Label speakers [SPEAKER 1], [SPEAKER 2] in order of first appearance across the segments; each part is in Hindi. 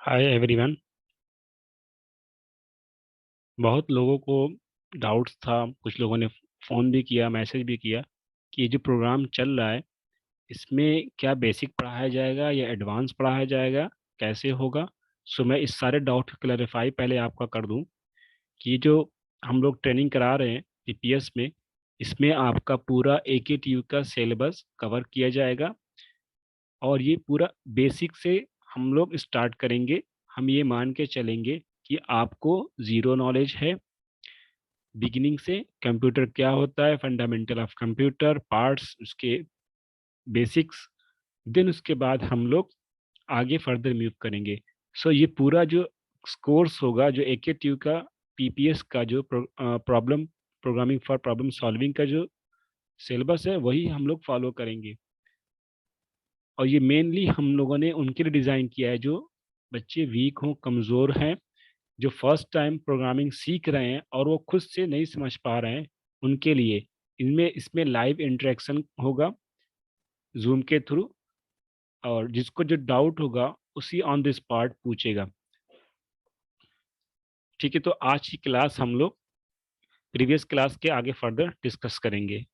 [SPEAKER 1] Hi everyone. बहुत लोगों को डाउट्स था, कुछ लोगों ने फ़ोन भी किया, मैसेज भी किया कि ये जो प्रोग्राम चल रहा है इसमें क्या बेसिक पढ़ाया जाएगा या एडवांस पढ़ाया जाएगा, कैसे होगा। सो मैं इस सारे डाउट को क्लैरिफाई पहले आपका कर दूं कि ये जो हम लोग ट्रेनिंग करा रहे हैं पीपीएस में, इसमें आपका पूरा एकेटीयू का सिलेबस कवर किया जाएगा। और ये पूरा बेसिक से हम लोग स्टार्ट करेंगे। हम ये मान के चलेंगे कि आपको ज़ीरो नॉलेज है बिगिनिंग से। कंप्यूटर क्या होता है, फंडामेंटल ऑफ कंप्यूटर, पार्ट्स, उसके बेसिक्स। देन उसके बाद हम लोग आगे फर्दर मूव करेंगे। सो ये पूरा जो कोर्स होगा, जो एकेटीयू का पीपीएस का जो problem programming for problem solving का जो सिलेबस है, वही हम लोग फॉलो करेंगे। और ये मेनली हम लोगों ने उनके लिए डिज़ाइन किया है जो बच्चे वीक हों, कमज़ोर हैं, जो फर्स्ट टाइम प्रोग्रामिंग सीख रहे हैं और वो खुद से नहीं समझ पा रहे हैं, उनके लिए। इनमें इसमें लाइव इंटरेक्शन होगा जूम के थ्रू, और जिसको जो डाउट होगा उसी ऑन दिस स्पॉट पूछेगा। ठीक है, तो आज की क्लास हम लोग प्रीवियस क्लास के आगे फर्दर डिस्कस करेंगे।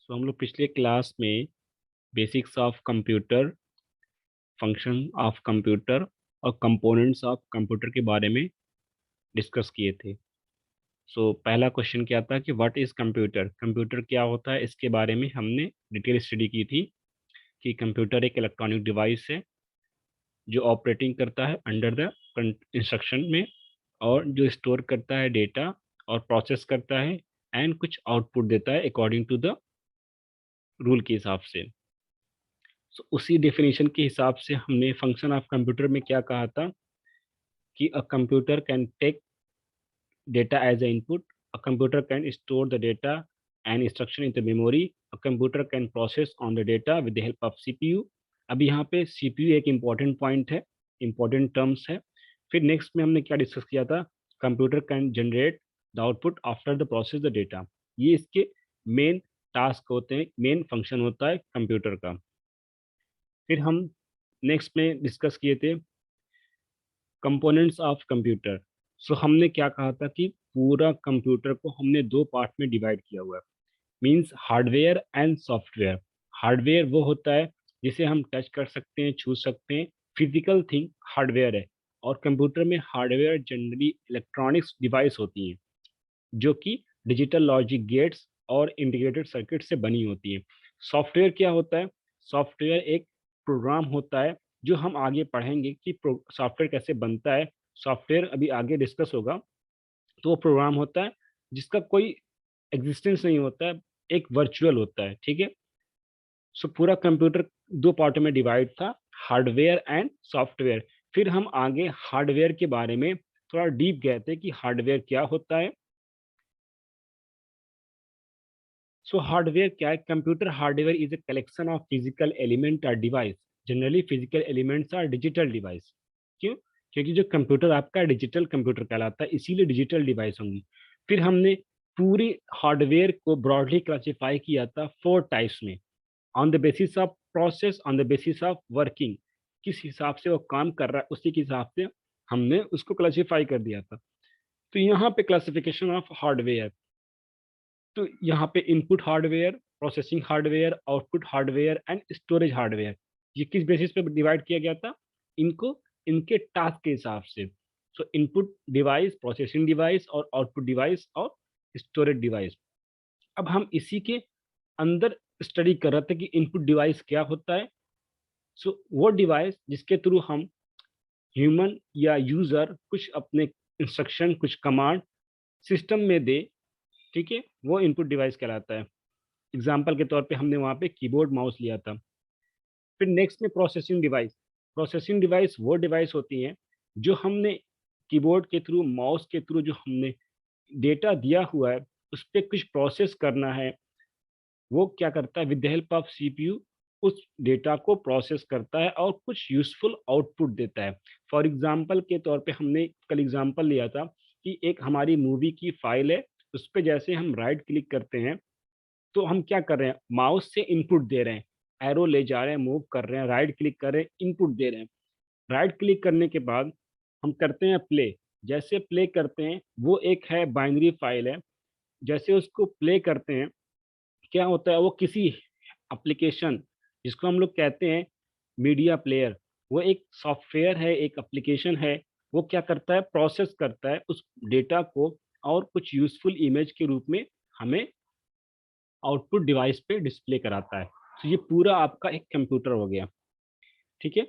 [SPEAKER 1] सो हम लोग पिछले क्लास में basics of computer, function of computer और कंपोनेंट्स ऑफ कंप्यूटर के बारे में डिस्कस किए थे। सो पहला क्वेश्चन क्या था कि व्हाट इज़ कंप्यूटर, कंप्यूटर क्या होता है, इसके बारे में हमने डिटेल स्टडी की थी कि कंप्यूटर एक इलेक्ट्रॉनिक डिवाइस है जो ऑपरेटिंग करता है अंडर द इंस्ट्रक्शन में, और जो स्टोर करता है डेटा और प्रोसेस करता है एंड कुछ आउटपुट देता है अकॉर्डिंग टू द रूल के हिसाब से। उसी डेफिनेशन के हिसाब से हमने फंक्शन ऑफ कंप्यूटर में क्या कहा था कि a computer can take data as an input. A computer can store the data and instruction into memory. A computer can process on the data with the help of CPU. अब यहाँ पे CPU एक इम्पॉर्टेंट पॉइंट है, इम्पॉर्टेंट टर्म्स है। फिर नेक्स्ट में हमने क्या डिस्कस किया था, computer can generate the output after the process the data. ये इसके मेन टास्क होते हैं, मेन फंक्शन होता है कंप्यूटर का। फिर हम नेक्स्ट में डिस्कस किए थे कंपोनेंट्स ऑफ कंप्यूटर। सो हमने क्या कहा था कि पूरा कंप्यूटर को हमने दो पार्ट में डिवाइड किया हुआ है, means hardware and software. Hardware वो होता है जिसे हम टच कर सकते हैं, छू सकते हैं, फिजिकल थिंग हार्डवेयर है। और कंप्यूटर में हार्डवेयर जनरली इलेक्ट्रॉनिक्स डिवाइस होती हैं जो कि डिजिटल लॉजिक गेट्स और इंटीग्रेटेड सर्किट से बनी होती हैं। सॉफ्टवेयर क्या होता है, सॉफ्टवेयर एक प्रोग्राम होता है जो हम आगे पढ़ेंगे कि सॉफ्टवेयर कैसे बनता है। सॉफ्टवेयर अभी आगे डिस्कस होगा। तो वो प्रोग्राम होता है जिसका कोई एग्जिस्टेंस नहीं होता है, एक वर्चुअल होता है। ठीक है, सो पूरा कंप्यूटर दो पार्ट में डिवाइड था, हार्डवेयर एंड सॉफ्टवेयर। फिर हम आगे हार्डवेयर के बारे में थोड़ा डीप गए थे कि हार्डवेयर क्या होता है। सो हार्डवेयर क्या है, computer hardware is a collection of physical element और device. Generally physical elements are digital device. क्यों? क्योंकि जो कंप्यूटर आपका डिजिटल कंप्यूटर कहलाता है, इसीलिए डिजिटल डिवाइस होंगी। फिर हमने पूरी हार्डवेयर को ब्रॉडली क्लासिफाई किया था फोर टाइप्स में, on the basis of process, on the basis of working, किस हिसाब से वो काम कर रहा है उसी के हिसाब से हमने उसको क्लासिफाई कर दिया था। तो यहाँ पे क्लासिफिकेशन ऑफ हार्डवेयर, तो यहाँ पे input hardware, processing hardware, output hardware and storage hardware, ये किस बेसिस पे डिवाइड किया गया था, इनको इनके टास्क के हिसाब से। सो इनपुट डिवाइस, प्रोसेसिंग डिवाइस और आउटपुट डिवाइस और स्टोरेज डिवाइस। अब हम इसी के अंदर स्टडी कर रहे थे कि इनपुट डिवाइस क्या होता है। सो वो डिवाइस जिसके थ्रू हम ह्यूमन या यूजर कुछ अपने इंस्ट्रक्शन, कुछ कमांड सिस्टम में दे, ठीक है, वो इनपुट डिवाइस कहलाता है। एग्जाम्पल के तौर पे हमने वहाँ पे कीबोर्ड माउस लिया था। फिर नेक्स्ट में प्रोसेसिंग डिवाइस। प्रोसेसिंग डिवाइस वो डिवाइस होती हैं जो हमने कीबोर्ड के थ्रू, माउस के थ्रू जो हमने डेटा दिया हुआ है उस पर कुछ प्रोसेस करना है, वो क्या करता है, with the help of CPU उस डेटा को प्रोसेस करता है और कुछ यूजफुल आउटपुट देता है। फॉर एग्जांपल के तौर पे हमने कल एग्जांपल लिया था कि एक हमारी मूवी की फाइल है, उस पे जैसे हम राइट क्लिक करते हैं तो हम क्या कर रहे हैं, माउस से इनपुट दे रहे हैं, एरो ले जा रहे हैं, मूव कर रहे हैं, राइट क्लिक कर रहे हैं, इनपुट दे रहे हैं। राइट क्लिक करने के बाद हम करते हैं प्ले। जैसे प्ले करते हैं, वो एक है बाइनरी फाइल है, जैसे उसको प्ले करते हैं क्या होता है, वो किसी एप्लीकेशन जिसको हम लोग कहते हैं मीडिया प्लेयर, वो एक सॉफ्टवेयर है, एक एप्लीकेशन है, वो क्या करता है, प्रोसेस करता है उस डेटा को और कुछ यूजफुल इमेज के रूप में हमें आउटपुट डिवाइस पे डिस्प्ले कराता है। तो ये पूरा आपका एक कंप्यूटर हो गया। ठीक है।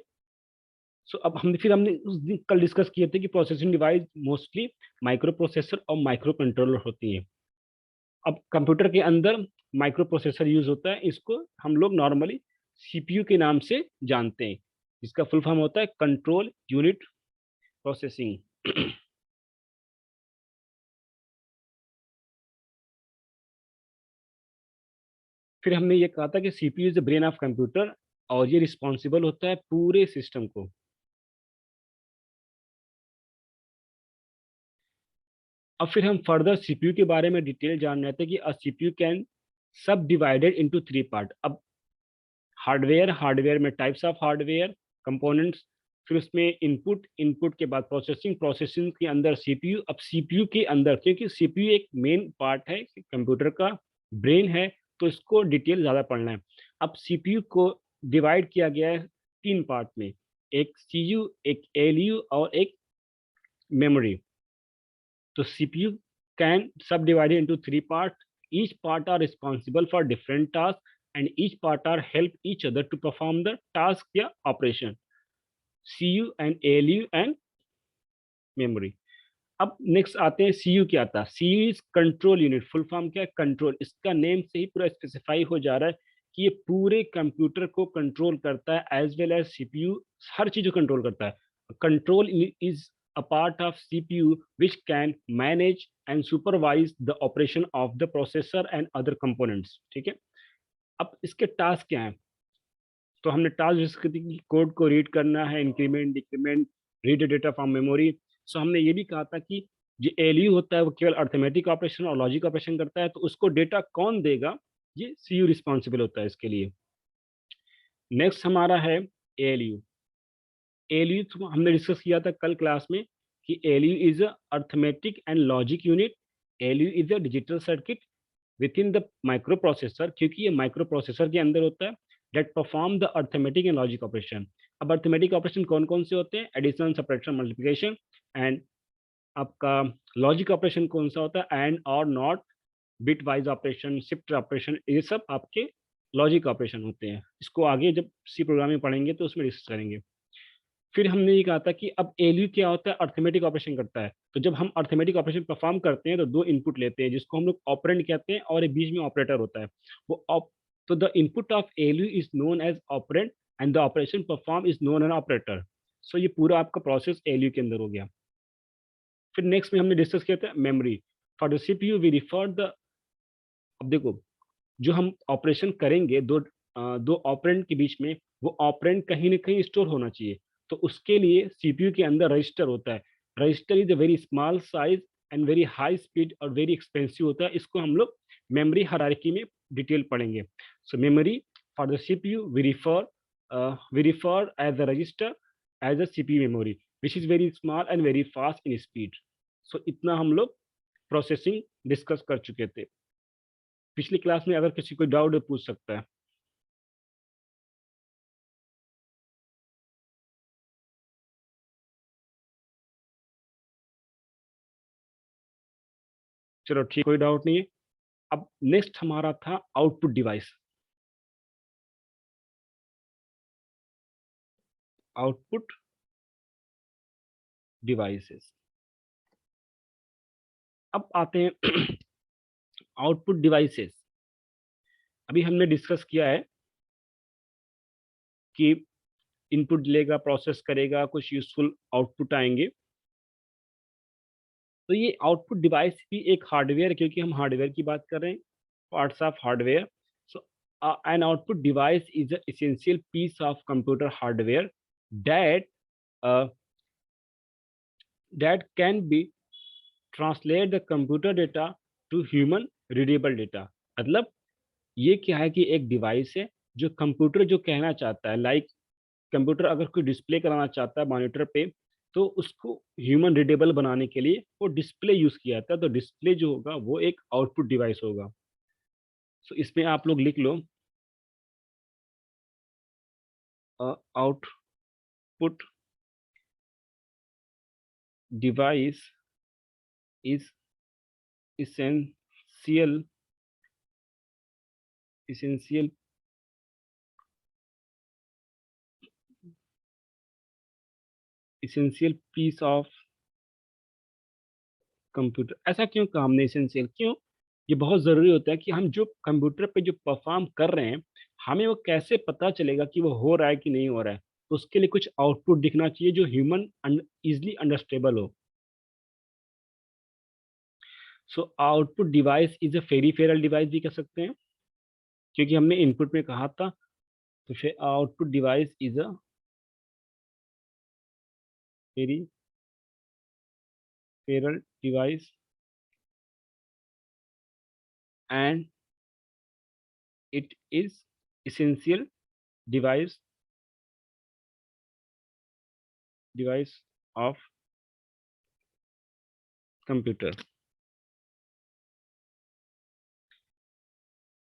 [SPEAKER 1] सो अब हमने उस दिन कल डिस्कस किए थे कि processing device mostly micro processor और माइक्रो कंट्रोलर होती है। अब कंप्यूटर के अंदर माइक्रो प्रोसेसर यूज होता है, इसको हम लोग नॉर्मली सीपीयू के नाम से जानते हैं। इसका फुल फॉर्म होता है कंट्रोल यूनिट प्रोसेसिंग। फिर हमने ये कहा था कि CPU is the brain of computer और ये रिस्पॉन्सिबल होता है पूरे सिस्टम को। अब फिर हम फर्दर सीपीयू के बारे में डिटेल जान रहे थे कि अ सीपीयू कैन सब डिवाइडेड इनटू 3 पार्ट। अब हार्डवेयर में टाइप्स ऑफ हार्डवेयर कंपोनेंट्स, फिर उसमें इनपुट के बाद प्रोसेसिंग के अंदर सीपीयू। अब सीपीयू के अंदर, क्योंकि सीपीयू एक मेन पार्ट है कंप्यूटर का, ब्रेन है, तो इसको डिटेल ज़्यादा पढ़ना है। अब सीपीयू को डिवाइड किया गया है 3 पार्ट में, एक सीयू, एक एलयू और एक memory. So CPU can subdivided into 3 parts. Each part are responsible for different tasks and each part are help each other to perform the task या operation. CU and ALU and memory. अब नेक्स्ट आते हैं सीयू क्या आता है। CU is control unit, full form क्या है, कंट्रोल। इसका नेम से ही पूरा स्पेसिफाई हो जा रहा है कि ये पूरे कंप्यूटर को कंट्रोल करता है एज वेल एज सीपीयू, हर चीज को कंट्रोल करता है। Control is a part of CPU which can manage and supervise the operation of the processor and other components. ठीक है। अब इसके टास्क क्या है, तो हमने टास्क डिस्कस की, कोड को रीड करना है, increment decrement, read data from memory. So हमने ये भी कहा था कि जो एलयू होता है वो केवल अर्थमेटिक ऑपरेशन और लॉजिक ऑपरेशन करता है, तो उसको डेटा कौन देगा, ये सीयू रिस्पॉन्सिबल होता है इसके लिए। नेक्स्ट हमारा है एलयू। एलयू हमने डिस्कस किया था कल क्लास में कि ALU is arithmetic and logic unit. ALU is a digital circuit within the microprocessor, क्योंकि ये माइक्रो प्रोसेसर के अंदर होता है, that perform the arithmetic and logic operation. अब अर्थमेटिक ऑपरेशन कौन कौन से होते हैं, एडिशन, सब्ट्रैक्शन, मल्टीप्लिकेशन। एंड आपका लॉजिक ऑपरेशन कौन सा होता है, एंड और not, bit wise operation, shift operation, ये सब आपके लॉजिक ऑपरेशन होते हैं। इसको आगे जब सी प्रोग्रामिंग पढ़ेंगे तो उसमें डिस्कस करेंगे। फिर हमने ये कहा था कि अब एलयू क्या होता है, अर्थमेटिक ऑपरेशन करता है। तो जब हम अर्थमेटिक ऑपरेशन परफॉर्म करते हैं तो 2 इनपुट लेते हैं जिसको हम लोग ऑपरेंड कहते हैं, और एक बीच में ऑपरेटर होता है। वो तो the input of ALU is known as operand and the operation perform is known as operator. So ये पूरा आपका प्रोसेस एलयू के अंदर हो गया। फिर नेक्स्ट में हमने डिस्कस किया था memory. For the CPU we refer the, अब देखो, जो हम ऑपरेशन करेंगे दो ऑपरेंड के बीच में, वो ऑपरेंड कहीं ना कहीं स्टोर होना चाहिए। तो उसके लिए सीपीयू के अंदर रजिस्टर होता है। Register is a very small size and very high speed और वेरी एक्सपेंसिव होता है। इसको हम लोग मेमोरी हायरार्की में डिटेल पढ़ेंगे। So memory for the CPU we refer as a register as a CPU memory which is very small and very fast in speed. So इतना हम लोग प्रोसेसिंग डिस्कस कर चुके थे। पिछली क्लास में अगर किसी को डाउट है पूछ सकता है। चलो ठीक, कोई डाउट नहीं है। अब नेक्स्ट हमारा था आउटपुट डिवाइस। Output devices. अब आते हैं आउटपुट डिवाइसेस। अभी हमने डिस्कस किया है कि इनपुट लेगा, प्रोसेस करेगा, कुछ यूजफुल आउटपुट आएंगे। तो ये आउटपुट डिवाइस भी एक हार्डवेयर, क्योंकि हम हार्डवेयर की बात कर रहे हैं, parts of hardware. So an output device is an essential piece of computer hardware that uh, that can be translate the computer data to human readable data. मतलब ये क्या है कि एक डिवाइस है जो कंप्यूटर जो कहना चाहता है, लाइक कंप्यूटर अगर कोई डिस्प्ले कराना चाहता है मॉनिटर पे, तो उसको ह्यूमन रीडेबल बनाने के लिए वो डिस्प्ले यूज किया जाता है, तो डिस्प्ले जो होगा वो एक आउटपुट डिवाइस होगा। सो इसमें आप लोग लिख लो, output device is essential essential essential piece of computer. ऐसा क्यों कहा हमने एसेंशियल? क्यों? ये बहुत ज़रूरी होता है कि हम जो कंप्यूटर पे जो परफॉर्म कर रहे हैं, हमें वो कैसे पता चलेगा कि वो हो रहा है कि नहीं हो रहा है? तो उसके लिए कुछ आउटपुट दिखना चाहिए जो ह्यूमन इजली अंडरस्टेबल हो। So output device is a peripheral device भी कह सकते हैं, क्योंकि हमने इनपुट में कहा था। तो फिर output device is a peripheral device and it is essential device device of computer.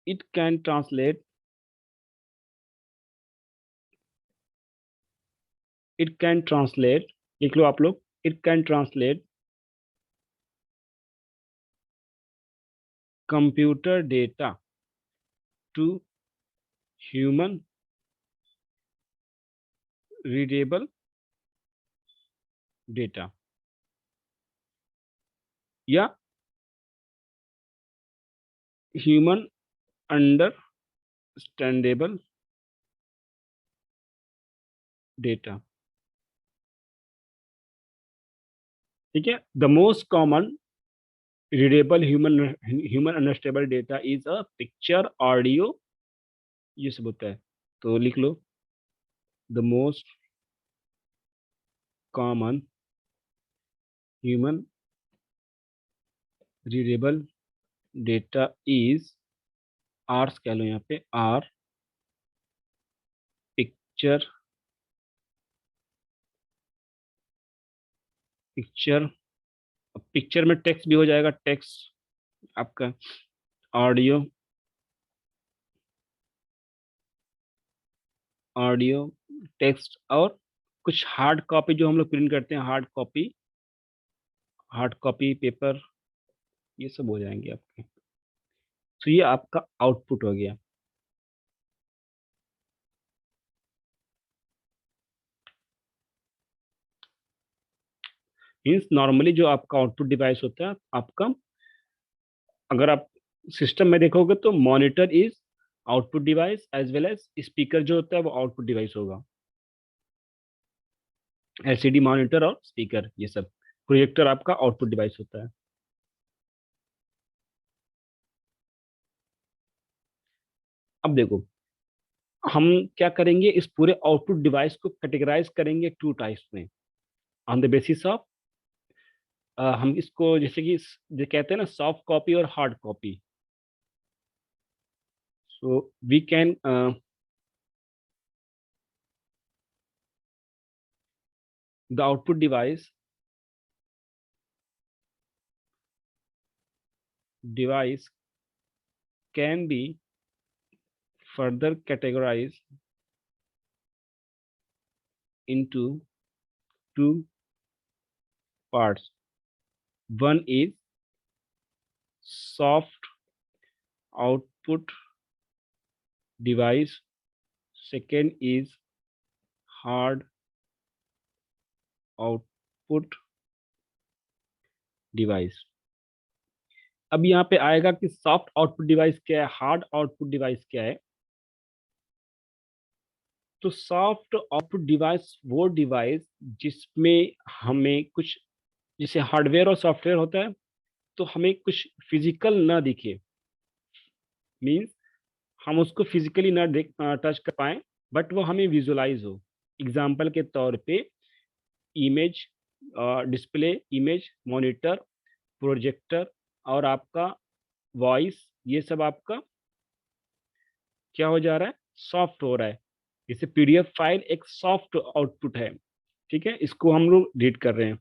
[SPEAKER 1] It can translate it can translate लिख लो आप लोग, it can translate computer data to human readable data या human understandable data। ठीक है, the most common readable human understandable data is a picture, audio, ये सब होता है। तो लिख लो, the most common human readable data is, आर्स कह लो यहाँ पे, आर पिक्चर, पिक्चर, पिक्चर में टेक्स्ट भी हो जाएगा, टेक्स्ट आपका, ऑडियो, ऑडियो, टेक्स्ट, और कुछ हार्ड कॉपी जो हम लोग प्रिंट करते हैं, हार्ड कॉपी पेपर, ये सब हो जाएंगे आपके। तो ये आपका आउटपुट हो गया। मीन्स नॉर्मली जो आपका आउटपुट डिवाइस होता है आपका, अगर आप सिस्टम में देखोगे तो monitor is output device as well as speaker जो होता है वो आउटपुट डिवाइस होगा। एलसीडी मॉनिटर और स्पीकर ये सब, प्रोजेक्टर आपका आउटपुट डिवाइस होता है। अब देखो, हम क्या करेंगे, इस पूरे आउटपुट डिवाइस को कैटेगराइज करेंगे टू टाइप्स में, ऑन द बेसिस ऑफ, हम इसको जैसे कि जो कहते हैं ना, सॉफ्ट कॉपी और hard copy. So we can the output device can be further categorized into two parts. One is soft output device, second is hard output device। अब यहाँ पे आएगा कि सॉफ्ट आउटपुट डिवाइस क्या है, हार्ड आउटपुट डिवाइस क्या है। तो सॉफ्ट आउटपुट डिवाइस वो डिवाइस जिसमें हमें कुछ, जैसे हार्डवेयर और सॉफ्टवेयर होता है, तो हमें कुछ फिजिकल ना दिखे। मीन्स हम उसको फिजिकली ना देख टच कर पाए, बट वो हमें विजुलाइज हो। एग्जाम्पल के तौर पे image, display, image monitor, projector, और आपका वॉइस, ये सब आपका क्या हो जा रहा है, सॉफ्ट हो रहा है। जैसे पीडीएफ फाइल एक सॉफ्ट आउटपुट है, ठीक है, इसको हम लोग रीड कर रहे हैं।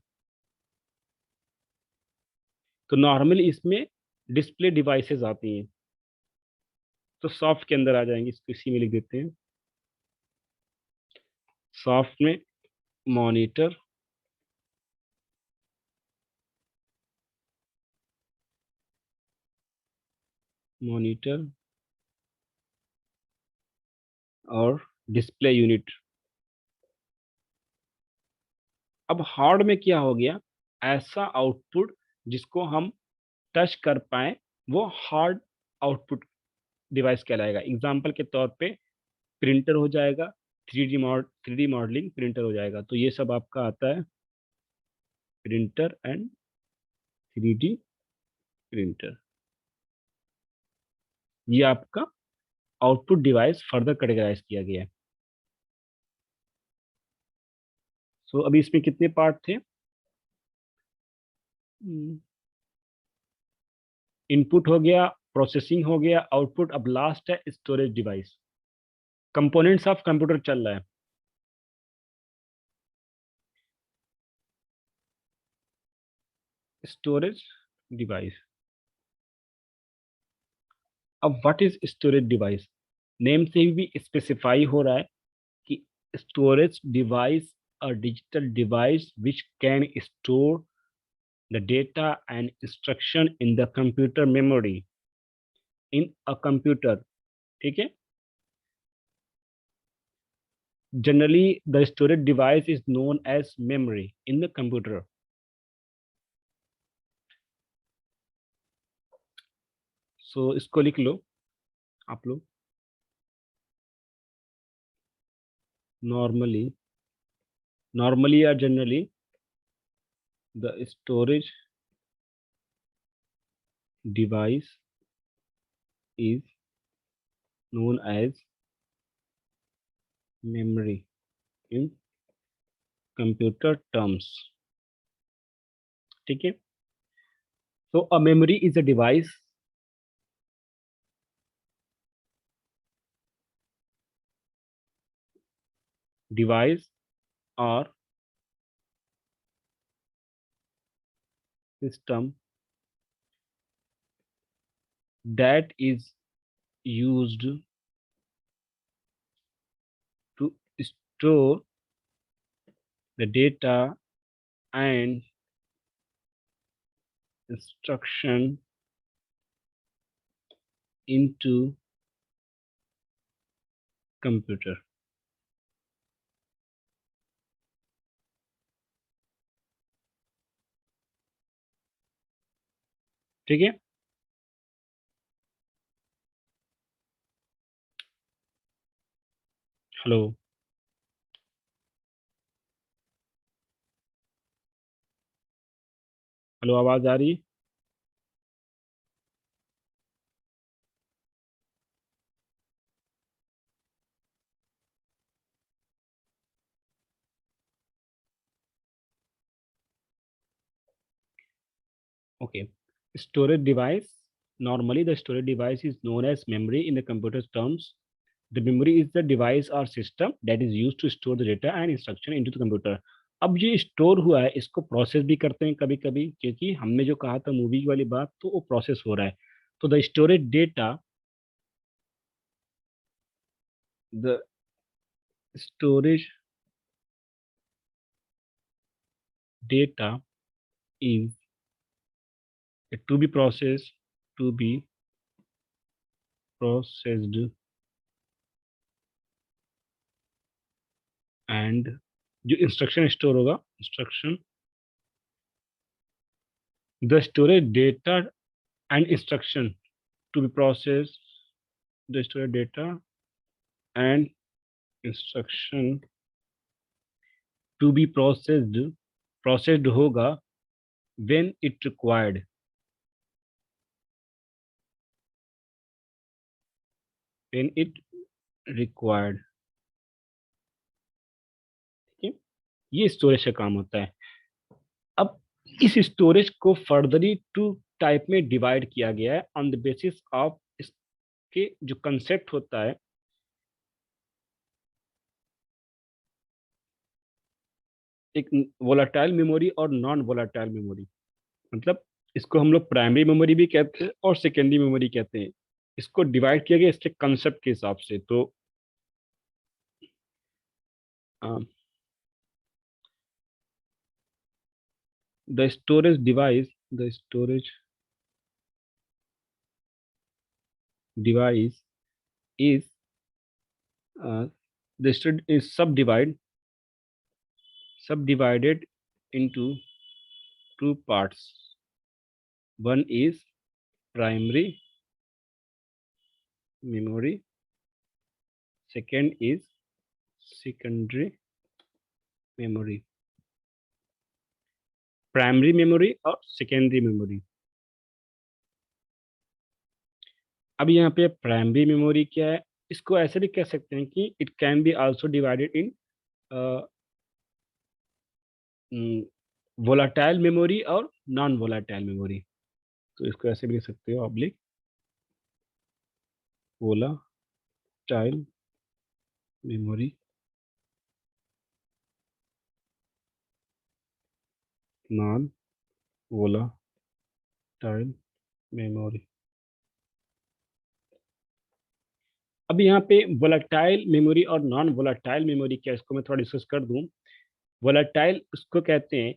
[SPEAKER 1] तो नॉर्मली इसमें डिस्प्ले डिवाइसेस आती हैं, तो सॉफ्ट के अंदर आ जाएंगे, इसको इसी में लिख देते हैं। सॉफ्ट में मॉनिटर, मॉनिटर और डिस्प्ले यूनिट। अब हार्ड में क्या हो गया, ऐसा आउटपुट जिसको हम टच कर पाए, वो हार्ड आउटपुट डिवाइस कहलाएगा। एग्जाम्पल के तौर पे प्रिंटर हो जाएगा, थ्री डी मॉडलिंग प्रिंटर हो जाएगा। तो ये सब आपका आता है, printer and three D printer. ये आपका आउटपुट डिवाइस फर्दर कैटेगराइज किया गया है। सो अभी इसमें कितने पार्ट थे, इनपुट हो गया, प्रोसेसिंग हो गया, आउटपुट, अब लास्ट है storage device. Components of computer चल रहा है। Storage device. अब what is storage device, name से भी स्पेसिफाई हो रहा है कि storage device a digital device which can store the data and instruction in the computer memory in a computer, ठीक है। Generally the storage device is known as memory in the computer. So इसको लिख लो आप लोग। नॉर्मली, नॉर्मली या generally the storage device is known as memory in computer terms, ठीक है। so a memory is a device or system that is used to store the data and instruction into computer, ठीक है। हेलो, हेलो, आवाज आ रही है? Okay. Storage device. Normally, the storage device is known as memory in the computer terms. The memory is the device or system that is used to store the data and instruction into the computer. अब ये स्टोर हुआ है, इसको प्रोसेस भी करते हैं कभी कभी, क्योंकि हमने जो कहा था मूवी वाली बात, तो वो प्रोसेस हो रहा है। तो the storage data is to be process, to be processed and जो इंस्ट्रक्शन स्टोर होगा, instruction, the storage data and instruction to be processed, the stored data and instruction to be processed होगा when it required, when it required। ठीक है, ये स्टोरेज का काम होता है। अब इस स्टोरेज को फर्दरली टू टाइप में डिवाइड किया गया है ऑन द बेसिस ऑफ इसके जो कंसेप्ट होता है। एक वोलाटाइल मेमोरी और नॉन वोलाटाइल मेमोरी। मतलब इसको हम लोग प्राइमरी मेमोरी भी कहते हैं और सेकेंडरी मेमोरी कहते हैं। इसको डिवाइड किया गया इसके कंसेप्ट के हिसाब से। तो the storage device the storage device is the stud is subdivided into two parts. One is primary memory, second is secondary memory। Primary memory और सेकेंडरी मेमोरी। अब यहाँ पे प्राइमरी मेमोरी क्या है, इसको ऐसे भी कह सकते हैं कि it can be also divided in volatile memory और नॉन वोलाटाइल मेमोरी। तो इसको ऐसे भी लिख सकते हो oblique volatile memory, non volatile memory. अब यहाँ पे वोलाटाइल मेमोरी और नॉन वोलाटाइल मेमोरी क्या है, इसको मैं थोड़ा डिस्कस कर दूं। वोलाटाइल उसको कहते हैं,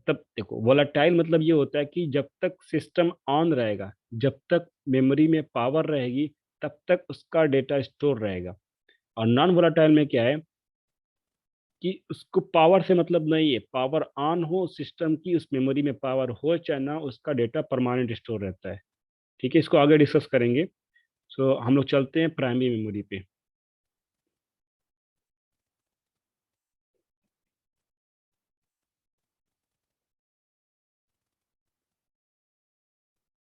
[SPEAKER 1] तब देखो वोलाटाइल मतलब ये होता है कि जब तक सिस्टम ऑन रहेगा, जब तक मेमोरी में पावर रहेगी, तब तक उसका डेटा स्टोर रहेगा। और नॉन वोलाटाइल में क्या है कि उसको पावर से मतलब नहीं है, पावर ऑन हो सिस्टम की, उस मेमोरी में पावर हो चाहे ना, उसका डेटा परमानेंट स्टोर रहता है। ठीक है, इसको आगे डिस्कस करेंगे। सो हम लोग चलते हैं प्राइमरी मेमोरी पे।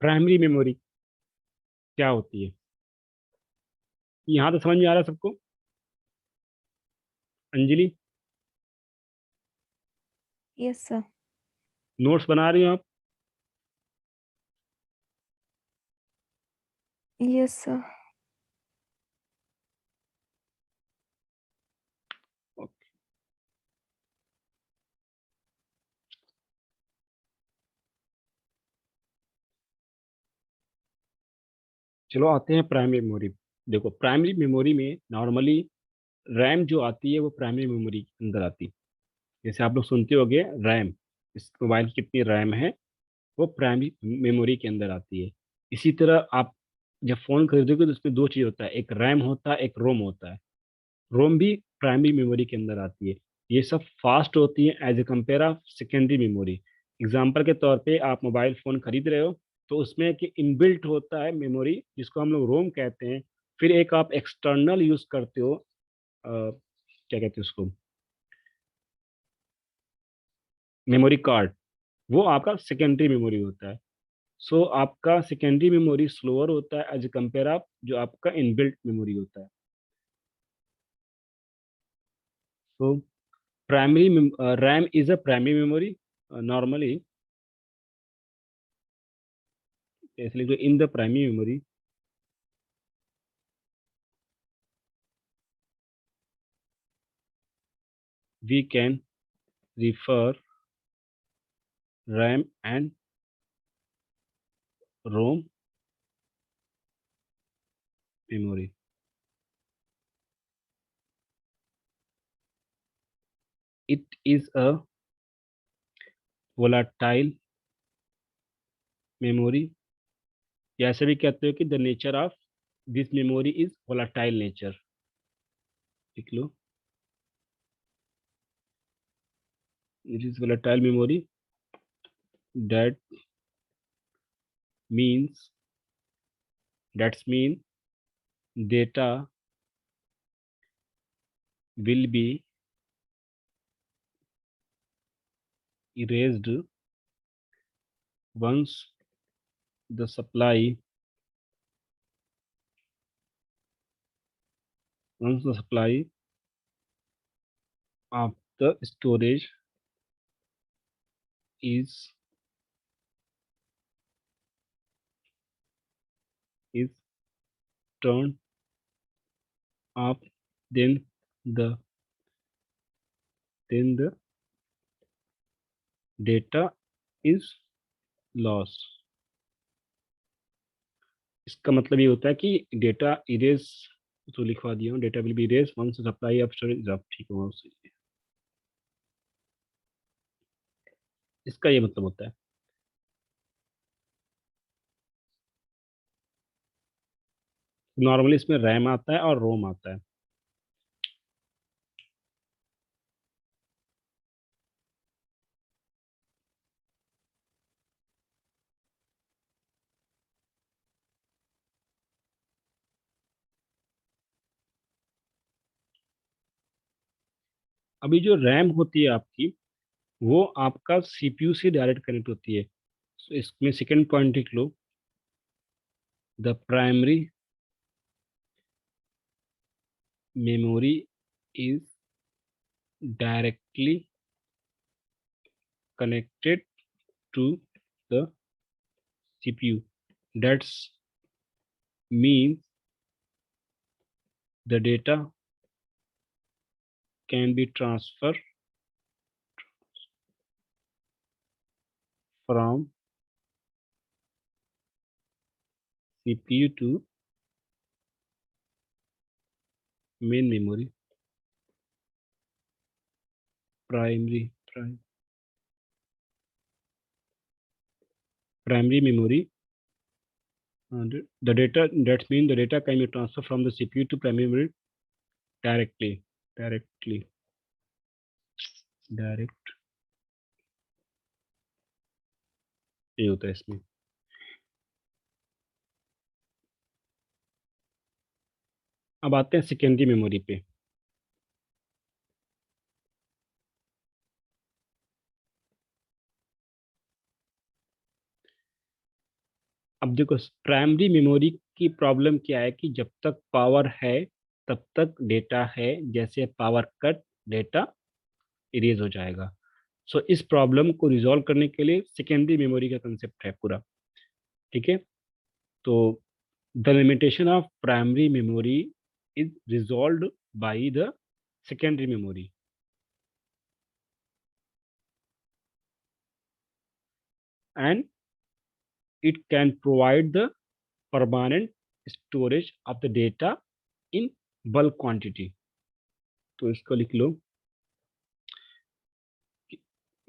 [SPEAKER 1] प्राइमरी मेमोरी क्या होती है, यहाँ तो समझ में आ रहा है सबको? Anjali,
[SPEAKER 2] yes sir.
[SPEAKER 1] नोट्स बना रही हो आप?
[SPEAKER 2] Yes sir.
[SPEAKER 1] ओके, चलो आते हैं प्राइमरी मेमोरी। देखो प्राइमरी मेमोरी में नॉर्मली रैम जो आती है वो प्राइमरी मेमोरी के अंदर आती है। जैसे आप लोग सुनते होंगे रैम, इस मोबाइल की कितनी रैम है, वो प्राइमरी मेमोरी के अंदर आती है। इसी तरह आप जब फ़ोन खरीदोगे तो उसमें दो चीज़ होता है, एक रैम होता है, एक रोम होता है। रोम भी प्राइमरी मेमोरी के अंदर आती है। ये सब फास्ट होती है as a compare of secondary memory. Example के तौर पे आप मोबाइल फ़ोन खरीद रहे हो, तो उसमें कि इनबिल्ट होता है मेमोरी जिसको हम लोग रोम कहते हैं। फिर एक आप एक्सटर्नल यूज़ करते हो, क्या कहते हैं उसको, मेमोरी कार्ड, वो आपका सेकेंडरी मेमोरी होता है। सो आपका सेकेंडरी मेमोरी स्लोअर होता है एज कंपेयर ऑफ जो आपका इनबिल्ट मेमोरी होता है। So primary RAM is a primary memory normally, इसलिए in the primary memory we can refer RAM and ROM memory. It is a volatile memory, या ऐसे भी कहते हो कि the nature of this memory is volatile nature. लिख लो, it is volatile memory, that means that's mean data will be erased once the supply once the supply of the storage is is turned off, then the the data is lost. इसका मतलब ये होता है कि डेटा इरेज, तो लिखवा दिया हूँ, data will be erase once supply of storage is up. ठीक है, वो सही है। इसका ये मतलब होता है। नॉर्मली इसमें रैम आता है और रोम आता है। अभी जो रैम होती है आपकी, वो आपका सीपीयू से डायरेक्ट कनेक्ट होती है। So, इसमें सेकेंड पॉइंट लिख लो, the primary memory is directly connected to the CPU. That's means the data can be transferred from CPU to main memory, primary memory. And the data, that means the data can be transferred from the CPU to primary memory directly, directly, direct। ये होता है इसमें। अब आते हैं सेकेंडरी मेमोरी पे। अब देखो, प्राइमरी मेमोरी की प्रॉब्लम क्या है कि जब तक पावर है तब तक डेटा है, जैसे पावर कट, डेटा इरेज हो जाएगा। सो इस प्रॉब्लम को रिजॉल्व करने के लिए सेकेंडरी मेमोरी का कंसेप्ट है पूरा। ठीक है, तो the limitation of primary memory is resolved by the secondary memory, and it can provide the permanent storage of the data in bulk quantity. तो इसको लिख लो,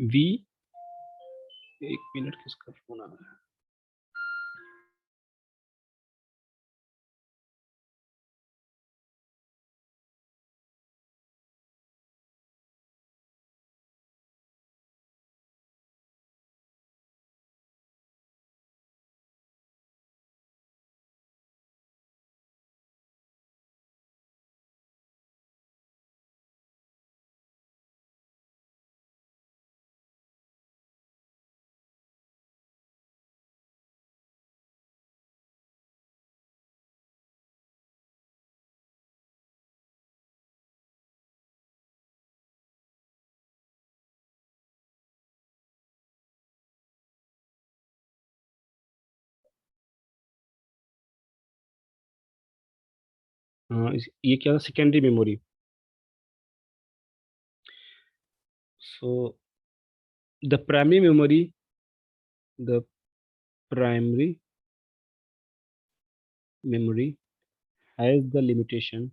[SPEAKER 1] वी, एक मिनट, किसका फोन आ रहा है। हाँ, ये क्या था, secondary memory. So the primary memory, the primary memory has the limitation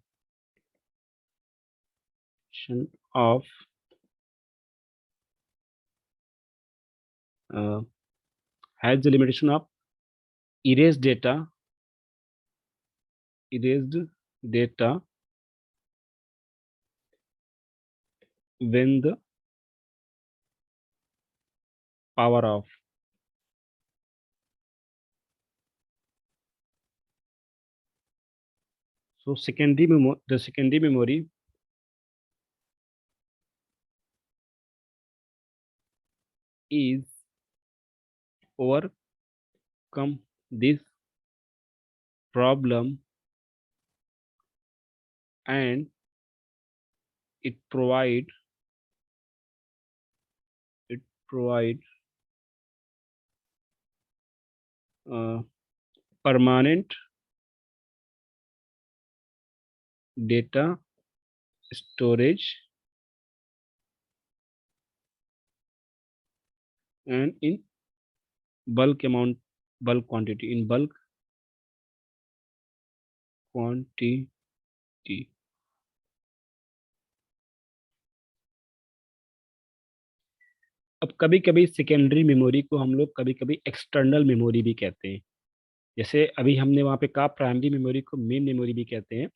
[SPEAKER 1] of uh, has the limitation of erased data, erased data when the power off. So the secondary memory is overcome this problem and it provide uh, permanent data storage and in bulk quantity. अब कभी कभी सेकेंडरी मेमोरी को हम लोग कभी कभी एक्सटर्नल मेमोरी भी कहते हैं। जैसे अभी हमने वहाँ पे कहा प्राइमरी मेमोरी को मेन मेमोरी भी कहते हैं।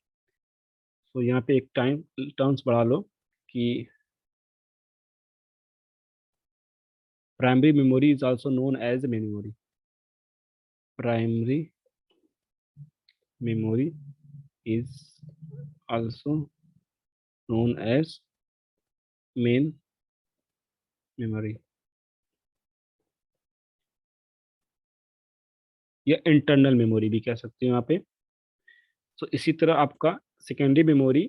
[SPEAKER 1] तो यहाँ पे एक टाइम टर्म्स बढ़ा लो कि primary memory is also known as main memory. Primary memory is also known as main memory या इंटरनल मेमोरी भी कह सकते हो यहाँ पे। तो इसी तरह आपका सेकेंडरी मेमोरी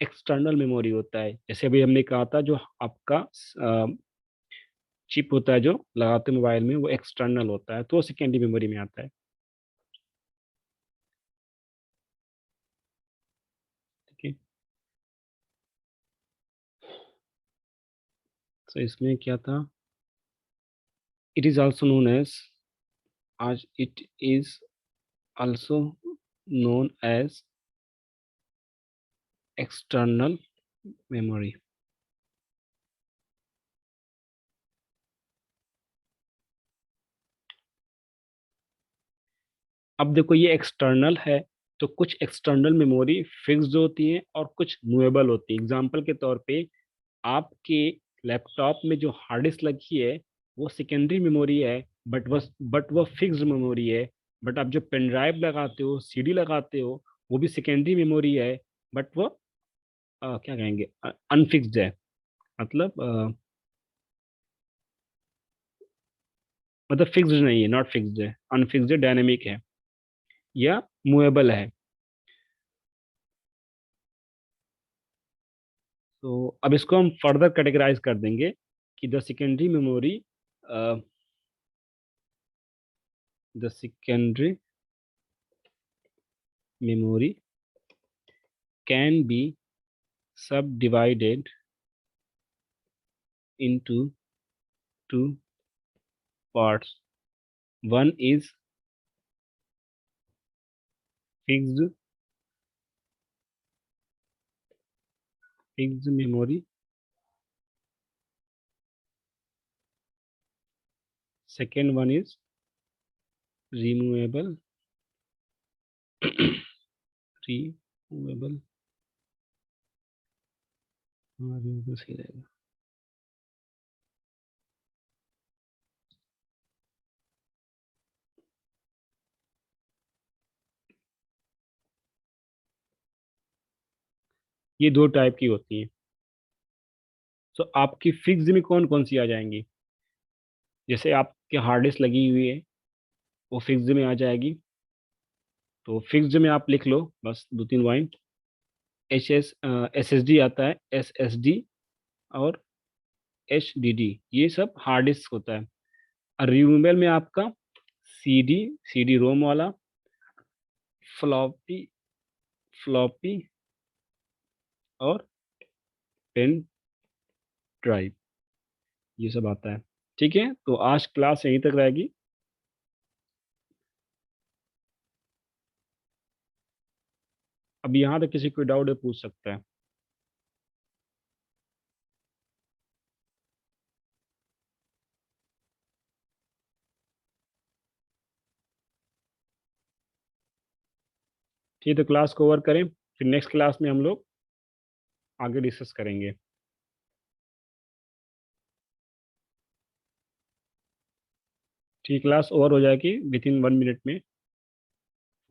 [SPEAKER 1] एक्सटर्नल मेमोरी होता है। जैसे अभी हमने कहा था जो आपका चिप होता है जो लगाते हैं मोबाइल में, वो एक्सटर्नल होता है, तो वो सेकेंडरी मेमोरी में आता है। ठीक है। तो इसमें क्या था, it is also known as, आज it is also known as external memory. अब देखो ये एक्सटर्नल है, तो कुछ एक्सटर्नल मेमोरी फिक्स्ड होती है और कुछ मूवेबल होती है। एग्जांपल के तौर पे आपके लैपटॉप में जो हार्ड डिस्क लगी है वो सेकेंडरी मेमोरी है, बट वह फिक्स्ड मेमोरी है। बट आप जो पेन ड्राइव लगाते हो, सीडी लगाते हो, वो भी सेकेंडरी मेमोरी है, बट वो क्या कहेंगे, अनफिक्स्ड है। मतलब मतलब फिक्स्ड नहीं है, नॉट फिक्स्ड है, अनफिक्स्ड है, डायनेमिक है या मूवेबल है। तो अब इसको हम फर्दर कैटेगराइज कर देंगे कि the secondary memory can be सब divided into two parts. One is fixed memory. Second one is removable removable। हाँ, removable सही रहेगा। ये दो टाइप की होती हैं। तो आपकी फिक्स में कौन कौन सी आ जाएंगी, जैसे आपके हार्ड डिस्क लगी हुई है, वो फिक्स में आ जाएगी। तो फिक्स में आप लिख लो बस दो तीन लाइन। एस एस डी आता है, एस एस डी और एच डी डी, ये सब हार्ड डिस्क होता है। और रिमूवेबल में आपका सी डी रोम वाला, फ्लॉपी फ्लॉपी और पेन ड्राइव, ये सब आता है। ठीक है, तो आज क्लास यहीं तक रहेगी। अब यहाँ तक किसी कोई डाउट है पूछ सकता है। ठीक है, तो क्लास को ओवर करें, फिर नेक्स्ट क्लास में हम लोग आगे डिस्कस करेंगे। ठीक, क्लास ओवर हो जाएगी विद इन 1 मिनट में।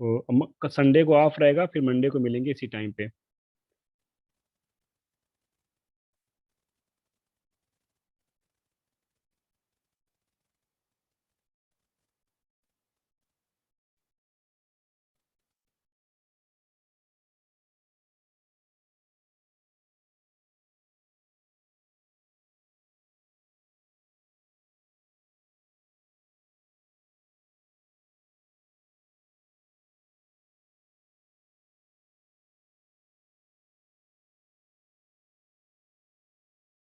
[SPEAKER 1] तो संडे को ऑफ रहेगा, फिर मंडे को मिलेंगे इसी टाइम पे।